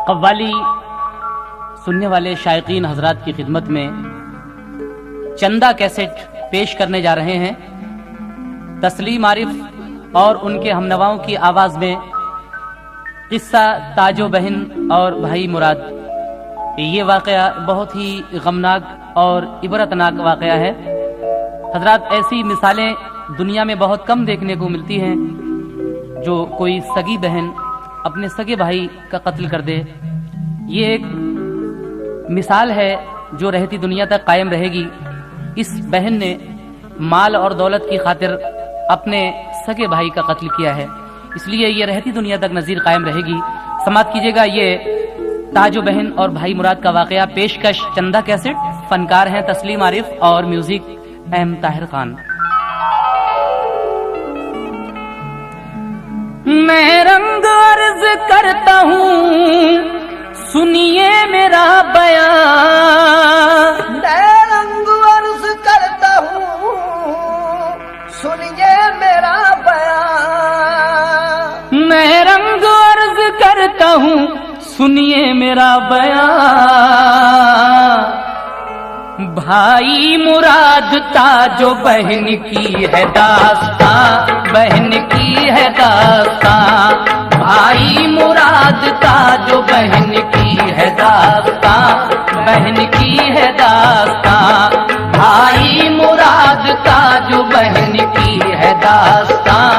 कव्वाली सुनने वाले शायकीन हजरात की खिदमत में चंदा कैसेट पेश करने जा रहे हैं। तस्लीम आरिफ और उनके हमनवाओं की आवाज में किस्सा ताजो बहन और भाई मुराद। ये वाकया बहुत ही गमनाक और इबरतनाक वाकया है। हजरात, ऐसी मिसालें दुनिया में बहुत कम देखने को मिलती हैं जो कोई सगी बहन अपने सगे भाई का कत्ल कर दे। ये एक मिसाल है जो रहती दुनिया तक कायम रहेगी। इस बहन ने माल और दौलत की खातिर अपने सगे भाई का कत्ल किया है, इसलिए ये रहती दुनिया तक नजीर कायम रहेगी। समाप्त कीजिएगा ये ताजो बहन और भाई मुराद का वाकया। पेशकश चंदा कैसेट, फनकार हैं तस्लीम आरिफ और म्यूजिक एम ताहिर खान। मैं रंग अर्ज करता हूँ, सुनिए मेरा बयान। मैं रंग अर्ज करता हूँ, सुनिए मेरा बयान। मैं रंग अर्ज करता हूँ, सुनिए मेरा बयान। भाई मुराद ताजो बहन की है दास्तां, बहन की है दास्तां। भाई मुराद ताजो बहन की है दास्तां, बहन की है दास्तां। भाई मुराद ताजो बहन की है दास्तां,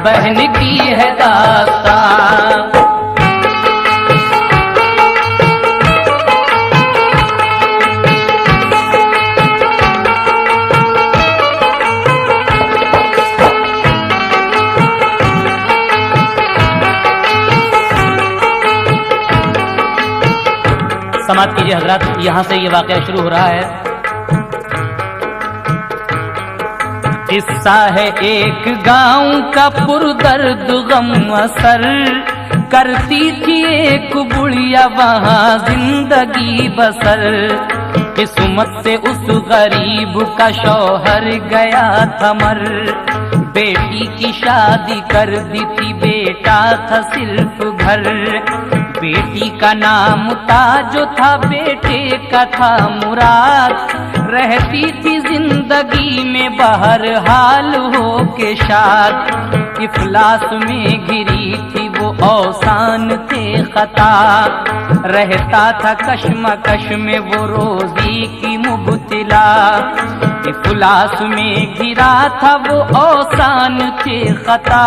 बहन की है दास्तां। समाप्त कीजिए हजरत, यहाँ से ये वाकया शुरू हो रहा है। किस्सा है एक गांव का पुरदर्द गम असर, करती थी एक बुढ़िया वहां जिंदगी बसर। किस्मत से उस गरीब का शौहर गया था मर, बेटी की शादी कर दी थी, बेटा था सिर्फ घर। बेटी का नाम ताजो था, बेटे का था मुराद। रहती थी जिंदगी में बहरहाल हो के शाद। इफलास में गिरी थी वो औसान थे खता, रहता था कश्मकश में वो रोजी की मुबतला। इफलास में गिरा था वो औसान थे खता,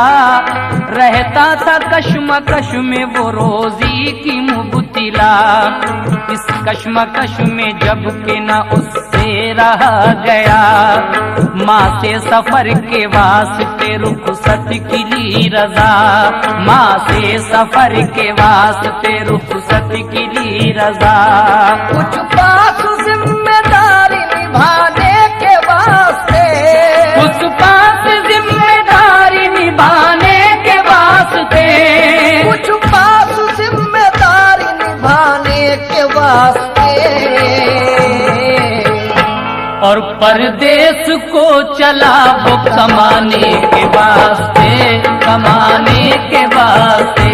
रहता था कश्मकश में वो रोजी की मुबतला। इस कश्मकश में जब के ना उससे रहा गया, माँ से सफर के वास्ते रुखसत की ली रजा। माँ से सफर के वास्ते रुखसत की ली रजा। कुछ पास जिम्मेदारी निभाने के वास्ते, कुछ पास जिम्मेदारी निभाने के वास्ते, कुछ पास जिम्मेदारी निभाने के वास्ते। और परदेश को चला वो कमाने के वास्ते, कमाने के वास्ते।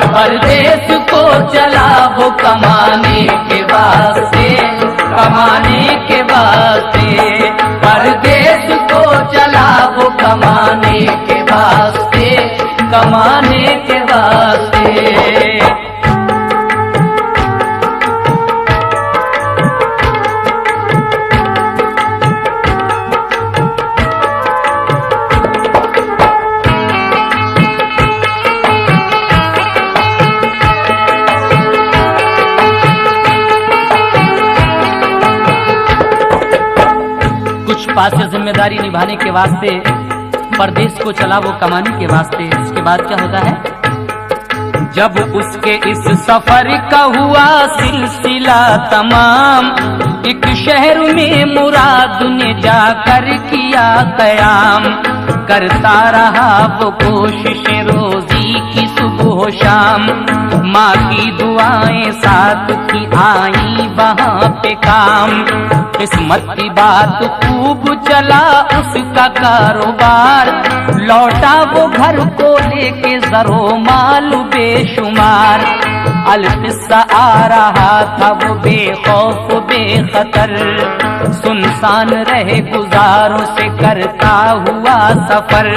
परदेश को चला वो कमाने के वास्ते, कमाने के वास्ते। परदेश को चला वो कमाने के वास्ते, कमाने के वास्ते। पास से जिम्मेदारी निभाने के वास्ते परदेश को चला वो कमाने के वास्ते। इसके बाद क्या होता है? जब उसके इस सफर का हुआ सिलसिला तमाम, एक शहर में मुराद ने जाकर किया कयाम। करता रहा वो कोशिश रोजी की सुबह शाम, माँ की दुआएं साथ की आई वहाँ पे काम। किस्मत की बात खूब चला उसका कारोबार, लौटा वो घर को लेके जरो माल बेशुमार। अलकिस्सा आ रहा था वो बेखौफ बेखतर, सुनसान रहे गुजारों से करता हुआ सफर।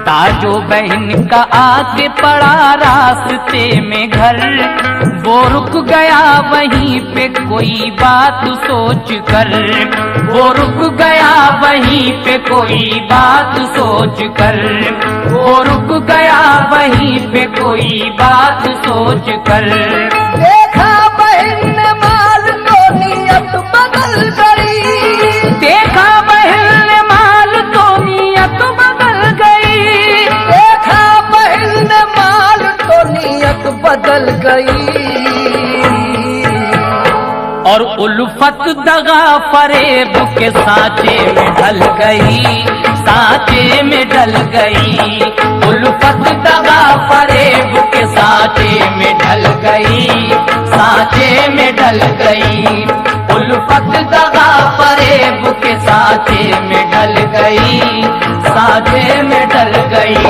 ताजो बहन का आके पड़ा रास्ते में घर, वो रुक गया वहीं पे कोई बात सोच कर, वो रुक गया वहीं पे कोई बात सोच कर, वो रुक गया वहीं पे कोई बात सोच कर। देखा बहन ने माल तो नियत बदल गई, देखा बहन ने माल तो नियत बदल गई, देखा बहन ने माल तो नियत बदल गई। और उल्फत दगा फरेब के सांचे में ढल गई, सांचे में ढल गई। उल्फत दगा फरेब के सांचे में ढल गई, सांचे में ढल गई। उल्फत दगा फरेब के सांचे में ढल गई, सांचे में ढल गई।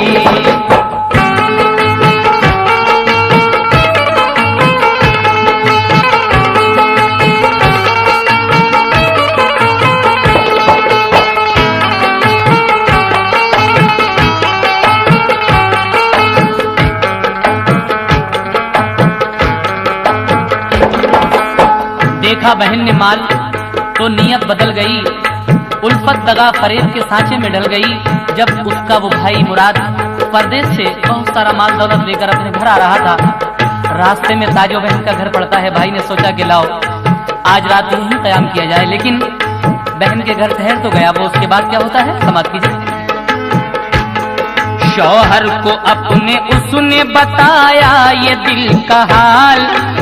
देखा बहन ने माल तो नीयत बदल गई, उल्फत दगा फरेब के सांचे में ढल गई। जब उसका वो भाई मुराद परदेश से बहुत सारा माल दौलत लेकर अपने घर आ रहा था, रास्ते में ताजो बहन का घर पड़ता है। भाई ने सोचा कि लाओ आज रात यहीं कयाम किया जाए, लेकिन बहन के घर ठहर तो गया वो। उसके बाद क्या होता है समाप्त कीजिए। शौहर को अपने उसने बताया ये दिल का हाल,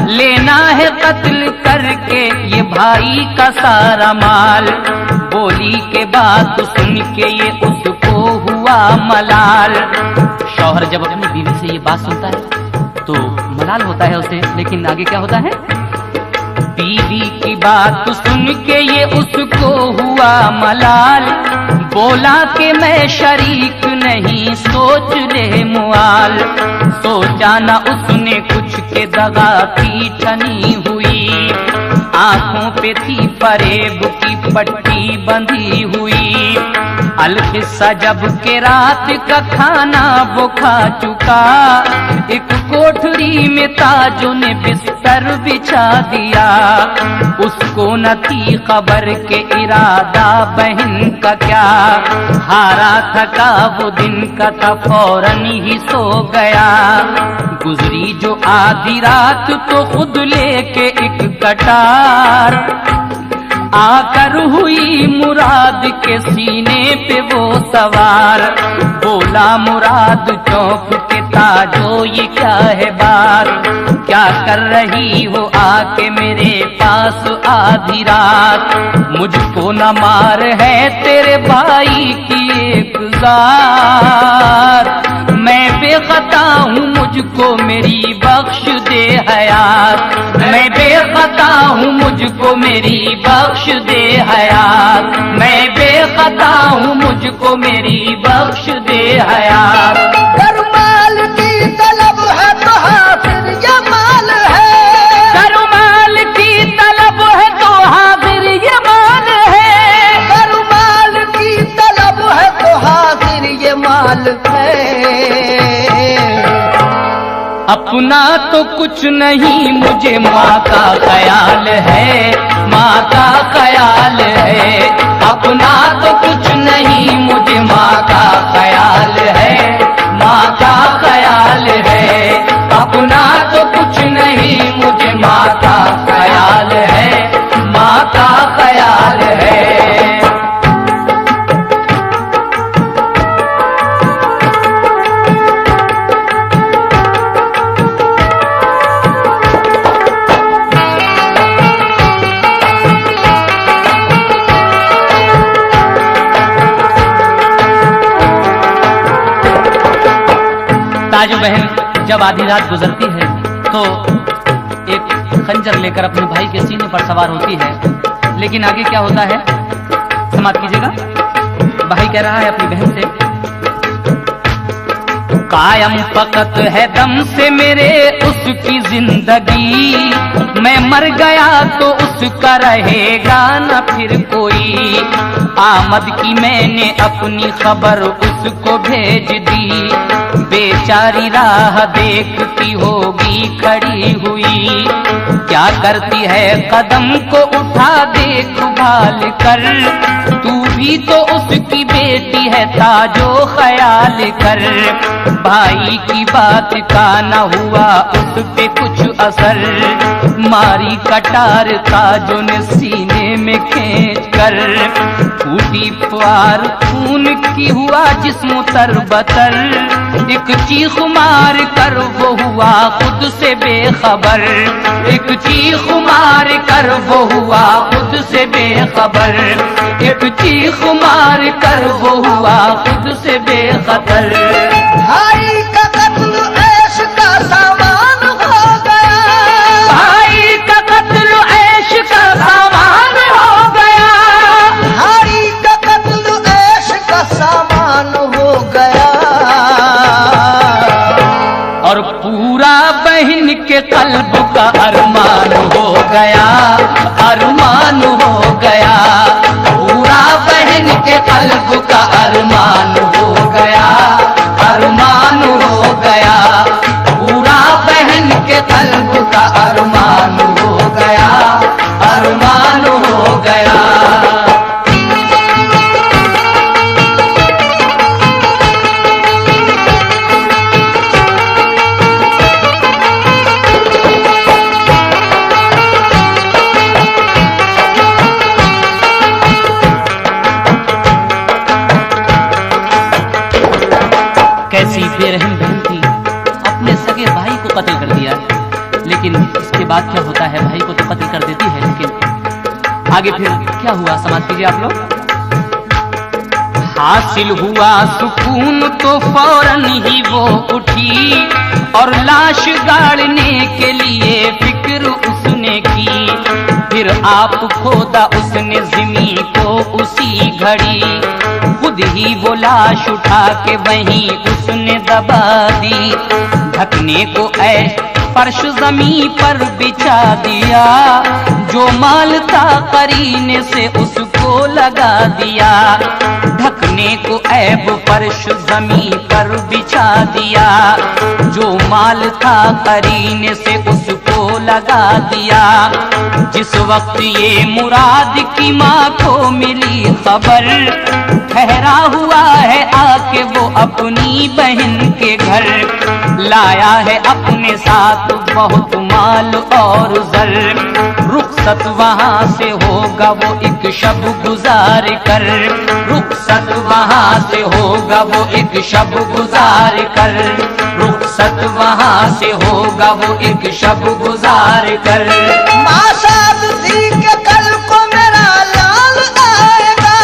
लेना है कत्ल करके ये भाई का सारा माल। बोली के बात सुन के ये उसको हुआ मलाल। शौहर जब अपनी बीवी से ये बात सुनता है तो मलाल होता है उसे, लेकिन आगे क्या होता है। बीवी की बात सुन के ये उसको हुआ मलाल, बोला कि मैं शरीक नहीं सोच ले मुआल। सोचा ना उसने कुछ के दगा की ठनी हुई, आंखों पे थी फरेब की पट्टी बंधी हुई। अलकिस्सा जब के रात का खाना वो खा चुका, एक कोठरी में ताजों ने बिस्तर बिछा दिया। उसको न थी खबर के इरादा बहन का क्या, हारा थका वो दिन का था फौरन ही सो गया। गुजरी जो आधी रात तो खुद लेके एक कटार, आकर हुई मुराद के सीने पे वो सवार। बोला मुराद चौंक के ताजो ये क्या है बात, क्या कर रही हो आके मेरे पास आधी रात। मुझको न मार है तेरे भाई की एक ज़ात, मैं बेखता हूँ मुझको मेरी बख्श दे हयात। मैं बेखता हूँ मुझको मेरी बख्श दे हयात। मैं बेखता हूँ मुझको मेरी बख्श दे हयात। कर माल की तलब है तो हाजिर ये माल है, कर माल की तलब है तो हाजिर ये माल है। कर माल की तलब है तो हाजिर ये माल है। अपना तो कुछ नहीं मुझे माँ का ख्याल है, माँ का ख्याल है। अपना तो कुछ नहीं मुझे माँ का ख्याल है, माँ का ख्याल है। अपना तो कुछ नहीं मुझे माँ का ख्याल है, माँ का ख्याल है। ताजो बहन जब आधी रात गुजरती है तो एक खंजर लेकर अपने भाई के सीने पर सवार होती है। लेकिन आगे क्या होता है समाप्त कीजिएगा। भाई कह रहा है अपनी बहन से, कायम फकत है दम से मेरे उसकी जिंदगी, मैं मर गया तो उसका रहेगा न फिर कोई। आमद की मैंने अपनी खबर उसको भेज दी, बेचारी राह देखती होगी खड़ी हुई। क्या करती है कदम को उठा देखभाल कर, तू भी तो उसकी बेटी है ताजो ख्याल कर। भाई की बात का न हुआ उस पे कुछ असर, मारी कटार ताजो ने सीने में खींच कर। फूटी प्यार खून की हुआ जिस्म तरबतर, एक चीख मार कर वो हुआ खुद से बेखबर। एक चीख मार कर वो हुआ खुद से बेखबर, एक चीख मार कर वो हुआ खुद से बेखबर। भाई का कत्ल ऐश का सामान हो गया, भाई का कत्ल ऐश का सामान हो गया, भाई का कत्ल ऐश का सामान हो गया। और पूरा बहन के कल्ब का अरमान हो गया, अरमान हो गया। पूरा बहन के कल्ब का अरमान हो गया, अरमान हो गया। पूरा बहन के कल्ब का अरमान हो गया, अरमान हो गया। कैसी बेरहम बहन थी, अपने सगे भाई को कत्ल कर दिया। लेकिन इसके बाद क्या होता है, भाई को तो कत्ल कर देती है, लेकिन आगे फिर क्या हुआ समाप्त कीजिए आप लोग। हासिल हुआ सुकून तो फौरन ही वो उठी, और लाश गाड़ने के लिए फिक्र उसने की। फिर आप खोदा उसने ज़मीन को उसी घड़ी, खुद ही वो लाश उठा के वहीं उसने दबा दी। ढकने को ऐश फर्श जमीन पर बिछा दिया, जो माल था करीने से उसको लगा दिया। ढकने को ऐब फर्श जमीन पर बिछा दिया, जो माल था करीने से उसको लगा दिया। जिस वक्त ये मुराद की माँ को मिली खबर, ठहरा हुआ है आके वो अपनी बहन के घर। लाया है अपने साथ बहुत माल और जर, रुखसत वहां से होगा वो एक शब गुजार कर। रुखसत वहां से होगा वो एक शब गुजार कर, रुखसत वहां से होगा वो एक शब गुजार कर। माँ शाद थी कि कल को मेरा लाल आएगा,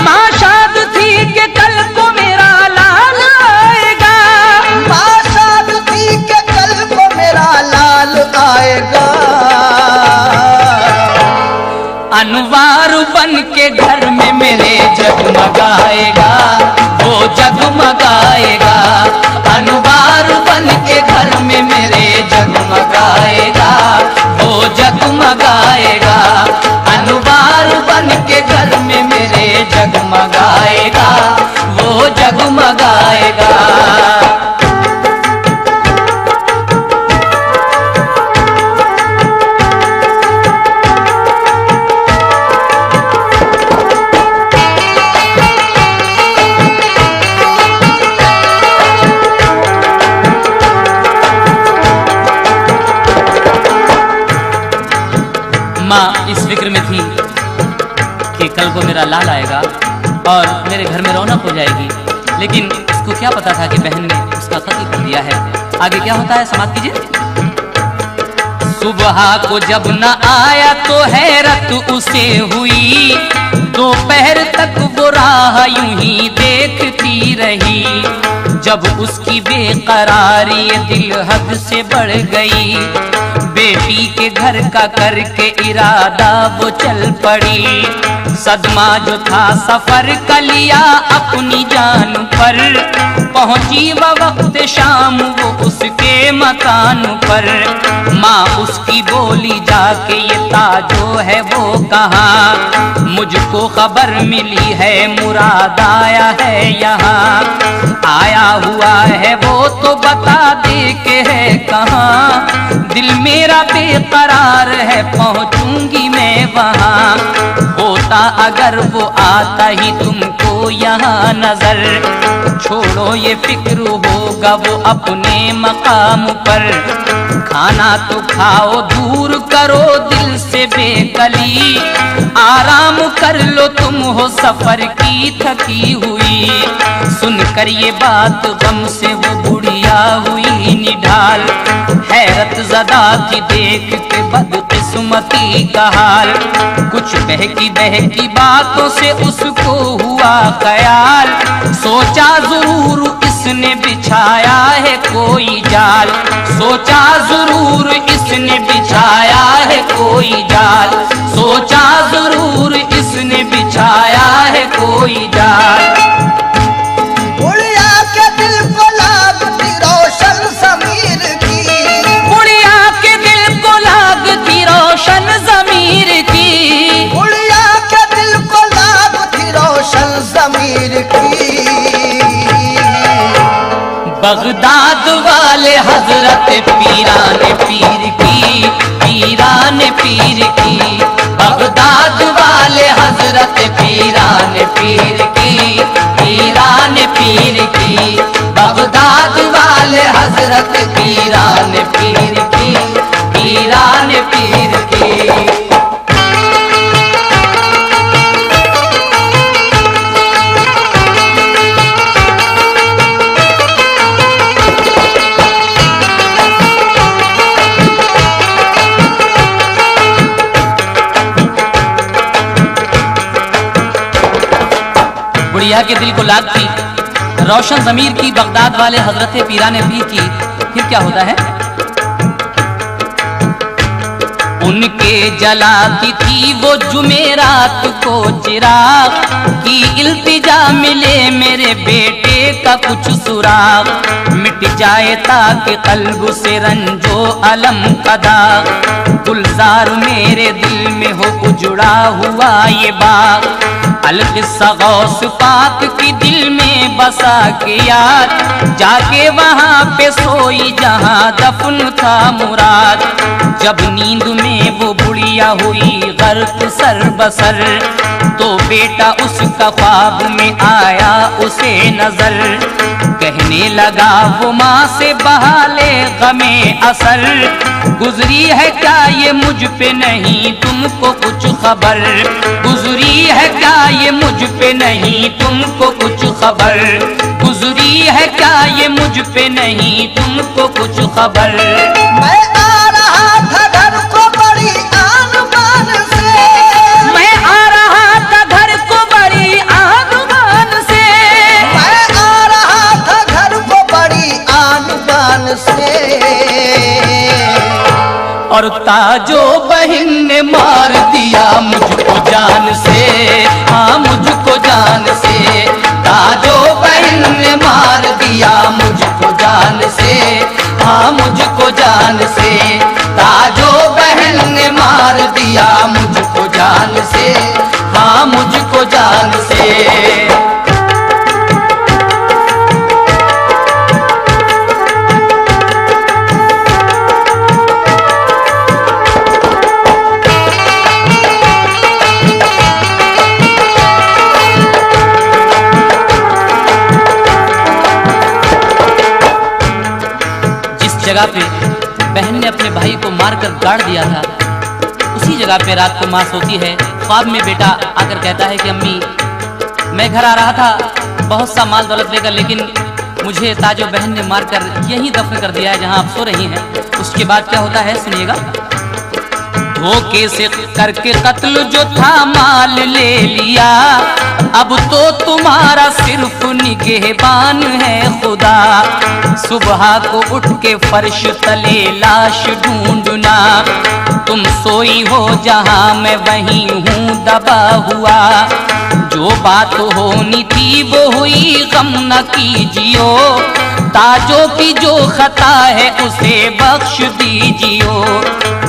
माँ शाद थी कि कल को मेरा लाल आएगा, माँ शाद थी कि कल को मेरा लाल आएगा। अनवार बन के घर में मेरे जगमगाएगा, वो जगमगाएगा। अनवार बन के घर में मेरे जगमगाएगा, वो जगमगाएगा। अनवार बन के घर में मेरे जगमगाएगा, वो जगमगाएगा। माँ इस फिक्र में थी कि कल को मेरा लाल आएगा और मेरे घर में रौनक हो जाएगी, लेकिन इसको क्या पता था कि बहन ने उसका कत्ल कर दिया है। आगे क्या होता है समाप्त कीजिए। सुबह को जब न आया तो हैरत उसे हुई, दोपहर तक वो राह यूं ही देखती रही। जब उसकी बेकरारी दिल हद से बढ़ गई, बेटी बेटी के घर का करके इरादा वो चल पड़ी। सदमा जो था सफर का लिया अपनी जान पर, पहुंची वह वक्त शाम वो उसके मकान पर। माँ उसकी बोली जाके ये ताजो है वो कहाँ, मुझको खबर मिली है मुराद आया है यहाँ। आया हुआ है वो तो बता दे के है कहाँ, दिल मेरा बेकरार है पहुंचूंगी मैं वहाँ। होता अगर वो आता ही तुमको यहाँ नजर, छोड़ो ये फिक्र होगा वो अपने मकाम पर। खाना तो खाओ दूर करो दिल से बेकली, आराम कर लो तुम हो सफर की थकी हुई। सुनकर ये बात गम से वो बुढ़िया हुई निढाल, हैरत ज़दा थी देख के बदकिस्मती का हाल। कुछ बहकी बातों से उसको हुआ ख्याल, सोचा जरूर इसने बिछाया है कोई जाल। सोचा जरूर इसने बिछाया है कोई जाल, सोचा जरूर इसने बिछाया है कोई जाल। बुढ़िया के दिल को लागती रोशन ज़मीर की, बुढ़िया के दिल को लागती रोशन ज़मीर की, बुढ़िया के दिल को लागती रोशन ज़मीर की। बगदाद वाले हजरत पीरान पीर की, पीरान पीर की। बगदाद वाले हजरत पीरान पीर की, पीरान पीर की। बगदाद वाले हजरत पीरान पीर की, पीरान पीर की। बुढ़िया के दिल को लागती रोशन ज़मीर की, बगदाद वाले हजरत पीरान पीर की। फिर क्या होता है? उनके जलाती थी वो जुमेरात को चिराग, की इल्तिजा मिले मेरे बेटे का कुछ सुराग। मिट जाए ताकि कल्ब से रंजो अलम का दाग, गुलजार मेरे दिल में हो उजड़ा हुआ ये बाग। अलकिस्सा गौस पाक की दिल में बसा के याद, जाके वहाँ पे सोई जहाँ दफन था मुराद। जब नींद में वो बुढ़िया हुई गर्क सर बसर, तो बेटा उसका ख्वाब में आया उसे नजर। कहने लगा वो माँ से बहाले गमे असर, गुजरी है क्या ये मुझ पे नहीं तुमको कुछ खबर, गुजरी है क्या ये मुझ पे नहीं तुमको कुछ खबर, गुजरी है क्या ये मुझ पे नहीं तुमको कुछ खबर। मैं आ रहा था घर को बड़ी आन बान से, मैं आ रहा था घर को बड़ी आन बान से, मैं आ रहा था घर को बड़ी आन बान से। और ताजो बहन ने मार दिया मुझको जान से, हाँ मुझको जान से। ताजो बहन ने मार दिया मुझको जान से, हाँ मुझको जान से। ताजो बहन ने मार दिया मुझको जान से, हाँ मुझको जान से। जगह पे बहन ने अपने भाई को मारकर गाड़ दिया था, उसी जगह पे रात को माँ सोती है। ख्वाब में बेटा आकर कहता है कि अम्मी मैं घर आ रहा था बहुत सा माल दौलत लेकर, लेकिन मुझे ताजो बहन ने मारकर यहीं दफन कर दिया है जहां आप सो रही हैं। उसके बाद क्या होता है सुनिएगा। धोखे से करके कत्ल जो था माल ले लिया, अब तो तुम्हारा सिर्फ निगहबान है खुदा। सुबह को उठ के फर्श तले लाश ढूंढना, तुम सोई हो जहां मैं वहीं हूँ दबा हुआ। जो बात होनी थी वो हुई, गम न कीजियो, ताजों की जो खता है उसे बख्श दीजियो।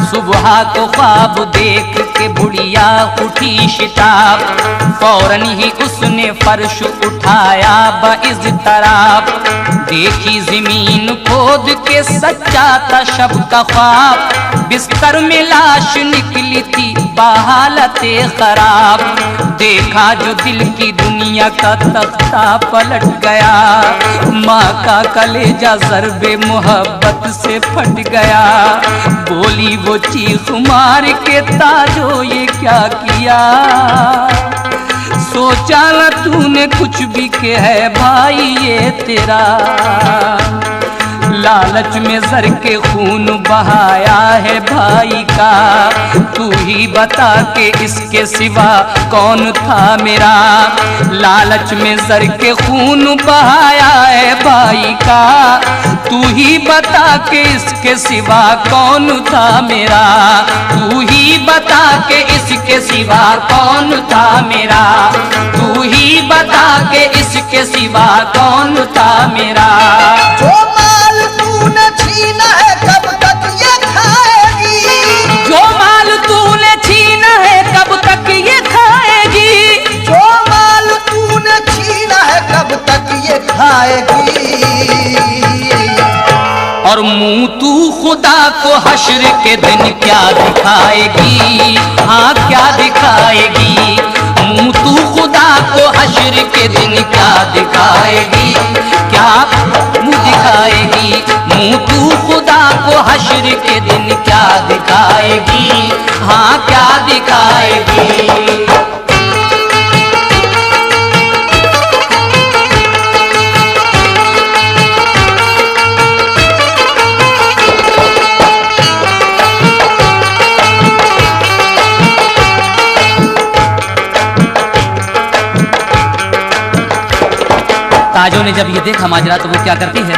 सुबह को ख्वाब देख के बुढ़िया उठी शिताब, फौरन ही उसने फर्श उठाया बइज़्तिराब। देखी जमीन खोद के सच्चा था शब का ख्वाब, बिस्तर में लाश निकली थी बहालते खराब। देखा जो दिल की दुनिया का तख्ता पलट गया, माँ का कलेजा ज़र्बे मोहब्बत से फट गया। बोली वो चीख मार के, ताजो ये क्या किया, सोचा न तूने कुछ भी के है भाई ये तेरा। लालच में जर के खून बहाया है भाई का, तू ही बता के इसके सिवा कौन था मेरा। लालच में जर के खून बहाया है भाई का, तू ही बता के इसके सिवा कौन था मेरा। तू ही बता के इसके सिवा कौन था मेरा। तू ही बता के इसके सिवा कौन था मेरा। जो माल तूने छीना है कब तक ये खाएगी, जो माल तूने छीना है कब तक ये खाएगी। जो माल तूने छीना है कब तक ये खाएगी। और मुंह तू खुदा को हश्र के दिन क्या दिखाएगी, हाँ क्या दिखाएगी। मुंह तू खुदा को हश्र के दिन क्या दिखाएगी, क्या मुंह दिखाएगी। मुंह तू खुदा को हश्र के दिन क्या दिखाएगी, हाँ क्या दिखाएगी। ताजों ने जब ये देखा माजरा तो वो क्या करती है।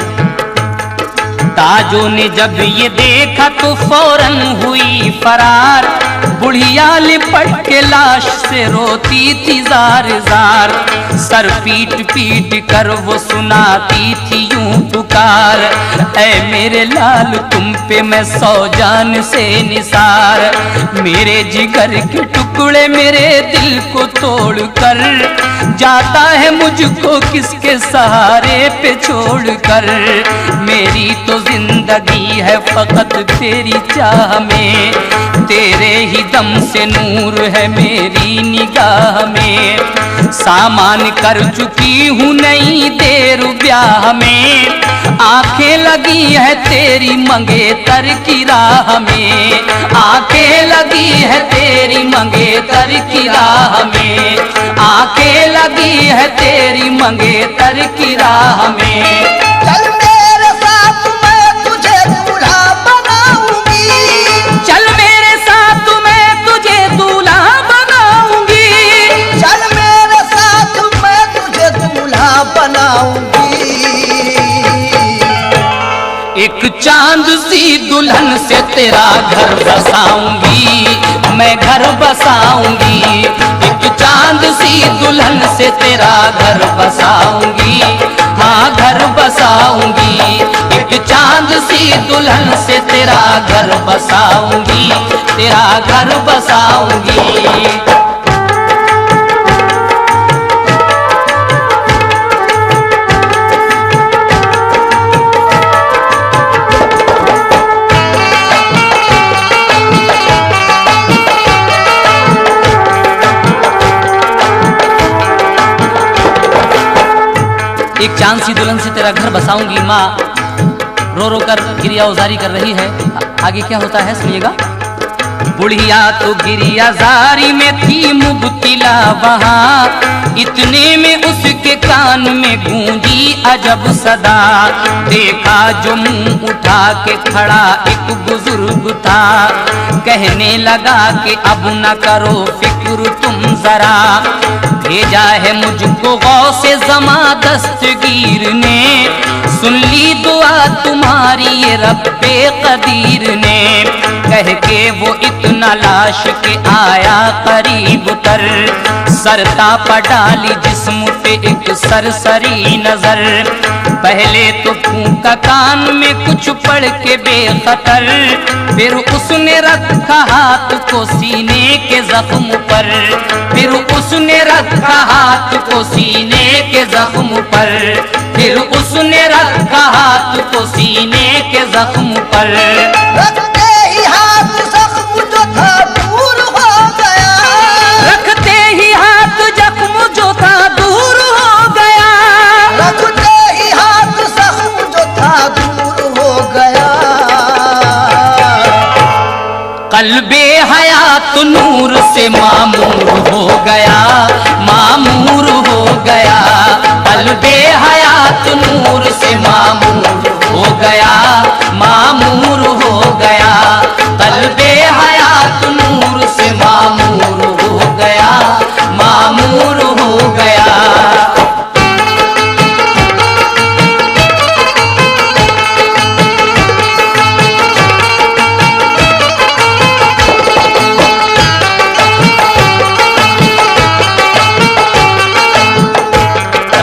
ताजों ने जब ये देखा तो फौरन हुई फरार, बुढ़िया लिपट के लाश से रोती थी जार जार। सर पीट पीट कर वो सुनाती थी यूं पुकार, ऐ मेरे लाल तुम पे मैं 100 जान से निसार। मेरे जिगर के टुकड़े मेरे दिल को तोड़ कर, जाता है मुझको किसके सहारे पे छोड़ कर। मेरी तो जिंदगी है फकत तेरी चाह में, तेरे ही दम से नूर है मेरी निगाह में। सामान कर चुकी हूँ नई देर ब्याह में, आंखें लगी है तेरी मंगेतर की राह में। आंखें लगी है तेरी मंगेतर की राह में। आंखें लगी है तेरी मंगेतर की राह में। चल मेरे साथ मैं तुझे दूल्हा बनाऊंगी, चल मेरे साथ मैं तुझे दूल्हा बनाऊंगी। चल मेरे साथ मैं तुझे दूल्हा बनाऊंगी। एक चांद सी दुल्हन से तेरा घर बसाऊंगी, मैं घर बसाऊंगी। एक चांद सी दुल्हन से तेरा घर बसाऊंगी, हाँ घर बसाऊंगी। एक चांद सी दुल्हन से तेरा घर बसाऊंगी, तेरा घर बसाऊंगी। एक चांद सी दुल्हन से तेरा घर बसाऊंगी। माँ रो रो कर गिरिया उजारी कर रही है। आगे क्या होता है सुनिएगा। बुढ़िया तो गिरियाजारी में थी मुब्तिला वहाँ, इतने में उसके कान में गूंजी अजब सदा। देखा जो मुंह उठा के खड़ा एक बुजुर्ग था, कहने लगा कि अब न करो फिक्र तुम जरा, भेजा है मुझको गौसे ज़मा दस्तगीर ने, सुन ली दुआ तुम्हारी ये रब्बे कदीर ने। कह के वो इतना लाश के आया करीब तर, सरता पर डाली जिस्म पे एक सरसरी नजर। पहले तो फूंका कान में कुछ पढ़ के बेखतर, फिर उसने रखा हाथ को सीने के जख्म पर, फिर उसने रखा हाथ को सीने के जख्म पर, फिर उसने रखा हाथ को सीने के जख्म पर। रखते ही हाथ जख्म जो था दूर हो गया, रखते ही हाथ जख्म जो था दूर हो गया, रखते ही हाथ जख्म जो था दूर हो गया। कल्बे हयात नूर से मामूर हो गया, मामूर हो गया। कल्बे हयात नूर से मामूर हो गया, मामूर हो गया। कल्बे हयात नूर से मामूर हो गया, मामूर हो गया।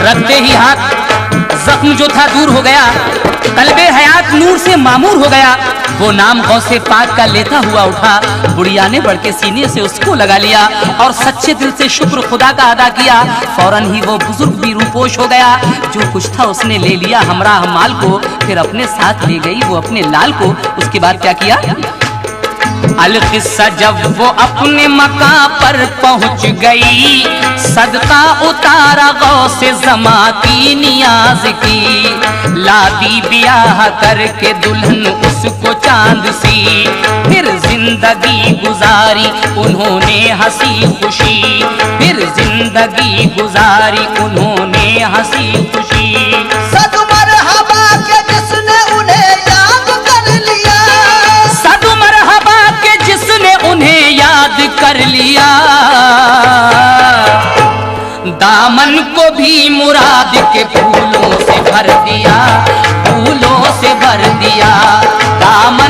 रखते ही हाथ जख्म जो था दूर हो गया, कल्बे हयात नूर से मामूर हो गया। वो नाम गौसे पाक का लेता हुआ उठा, बुढ़िया ने बढ़ के सीने से उसको लगा लिया और सच्चे दिल से शुक्र खुदा का अदा किया। फौरन ही वो बुजुर्ग भी रूपोश हो गया, जो कुछ था उसने ले लिया हमरा माल को, फिर अपने साथ ले गई वो अपने लाल को। उसके बाद क्या किया? अल किस्सा जब वो अपने मकां पर पहुंच गई, सदका उतारा गौसे ज़मा की नियाज की, लादी ब्याह करके दुल्हन उसको चांद सी, फिर जिंदगी गुजारी उन्होंने हंसी खुशी, फिर जिंदगी गुजारी उन्होंने हंसी खुशी। सद मरहबा के जिसने उन्हें याद कर लिया, सद मरहबा के जिसने उन्हें याद कर लिया, दामन को भी मुराद के फूलों से भर दिया, फूलों से भर दिया। दामन